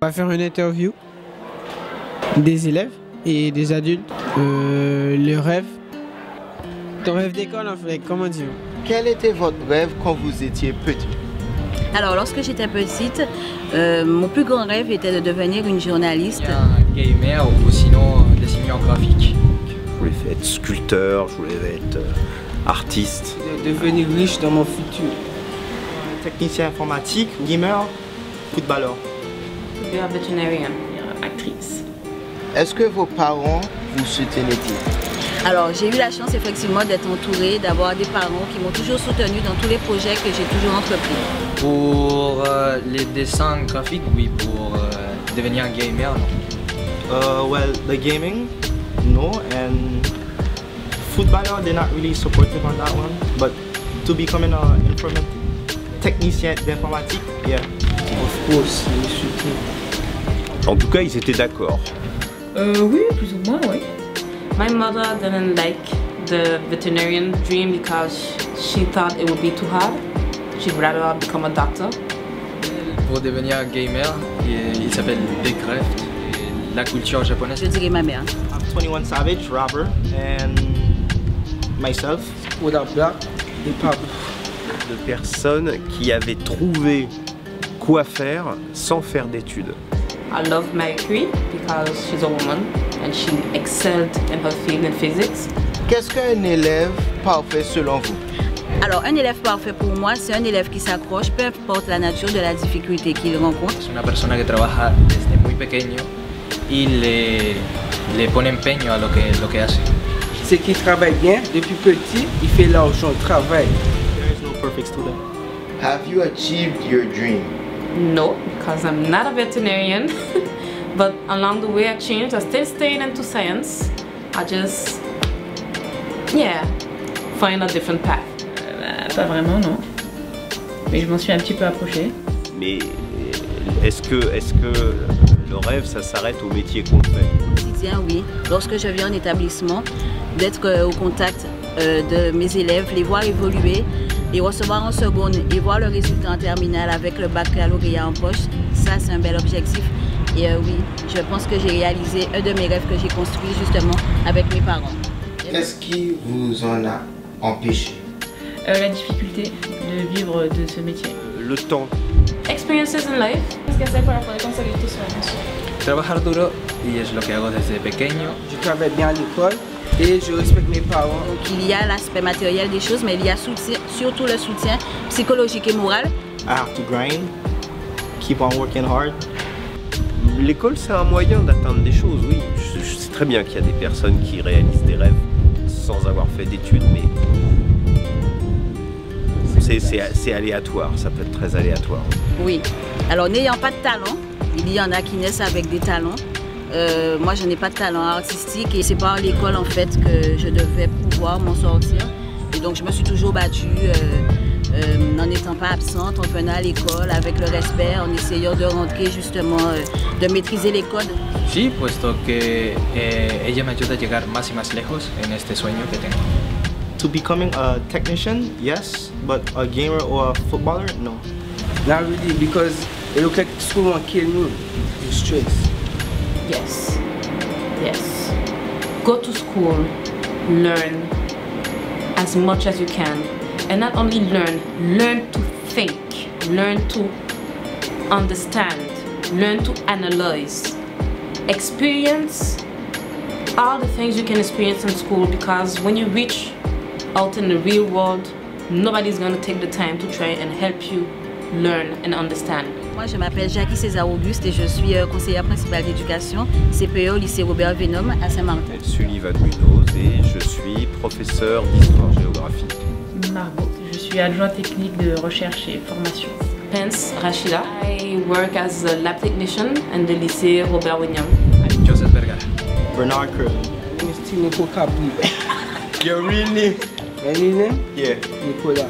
On va faire une interview des élèves et des adultes. Le rêve. Ton rêve d'école en fait, comment dire? Quel était votre rêve quand vous étiez petit? Alors, lorsque j'étais petite, mon plus grand rêve était de devenir une journaliste. Un gamer ou sinon dessinateur graphique. Je voulais être sculpteur, je voulais être artiste. De devenir riche dans mon futur. Technicien informatique, gamer, footballeur. Devenir vétérinaire, actrice. Est-ce que vos parents vous soutenaient? Alors, j'ai eu la chance effectivement d'être entourée, d'avoir des parents qui m'ont toujours soutenue dans tous les projets que j'ai toujours entrepris. Pour les dessins graphiques, oui. Pour devenir un gamer, non. Well, the gaming, no, and footballer, they're not really supportive on that one. But to becoming an technicien d'informatique, yeah. Of course, je suis. En tout cas, ils étaient d'accord. Oui, plus ou moins, oui. My mother didn't like the veterinarian dream because she thought it would be too hard. She'd rather become a doctor. Pour devenir un gamer, il s'appelle Decraft. La culture japonaise. Je dirais ma mère. I'm 21 Savage, rapper, and myself. Without black, et pas De personnes qui avaient trouvé quoi faire sans faire d'études. I love Mercury because she's a woman and she excelled in her field in physics. Qu'est-ce qu'un élève parfait selon vous? Alors, un élève parfait pour moi, c'est un élève qui s'accroche, peu importe la nature de la difficulté qu'il rencontre. Es una persona que trabaja desde muy pequeño y le pone empeño a lo que hace. C'est qui travaille bien depuis petit, il fait l'argent, il travaille. There is no perfect student. Have you achieved your dream? No, because I'm not a veterinarian. But along the way I changed. I still stayed into science. I just, yeah, find a different path. Pas vraiment, non. Mais je m'en suis un petit peu approchée. Mais est-ce que le rêve, ça s'arrête au métier qu'on fait? Au quotidien, oui. Lorsque je viens en établissement, d'être au contact de mes élèves, les voir évoluer et recevoir en seconde et voir le résultat en terminale avec le baccalauréat en poche, ça c'est un bel objectif. Et oui, je pense que j'ai réalisé un de mes rêves que j'ai construit justement avec mes parents. Qu'est-ce qui vous en a empêché? La difficulté de vivre de ce métier. Le temps. Experiences in life. ¿Qué hacer para poder conseguir tus sueños? Trabajar duro y es lo que hago desde pequeño. Je travaille bien à l'école et je respecte mes parents. Donc il y a l'aspect matériel des choses, mais il y a surtout le soutien psychologique et moral. I have to grind, keep on working hard. L'école, c'est un moyen d'atteindre des choses, oui. Je sais très bien qu'il y a des personnes qui réalisent des rêves sans avoir fait d'études, mais c'est aléatoire, ça peut être très aléatoire. Oui. Alors n'ayant pas de talent, il y en a qui naissent avec des talents. Moi, je n'ai pas de talent artistique et c'est par l'école en fait que je devais pouvoir m'en sortir. Et donc je me suis toujours battue n'en étant pas absente, en venant à l'école avec le respect, en essayant de rentrer justement, de maîtriser les codes. Sí, puesto que ella me ayuda a llegar más y más lejos en este sueño que tengo. To becoming a technician, yes, but a gamer or a footballer, no. Not really, because it looks like school won't kill me. You're stressed. Yes, yes. Go to school, learn as much as you can. And not only learn to think, learn to understand, learn to analyze. Experience all the things you can experience in school, because when you reach out in the real world, nobody's going to take the time to try and help you learn and understand. Moi, je m'appelle Jackie César Auguste et je suis conseillère principale d'éducation CPE au lycée Robert Venhomme à Saint-Martin. Sullivan Munoz et je suis professeur d'histoire-géographie. Margot, je suis adjointe technique de recherche et formation. Pence Rachida. I work as a lab technician in the lycée Robert William. Joseph Vergara. Bernard Curley. Mr. Nico Cabri. Your real name? My real name? Yeah. Nicola.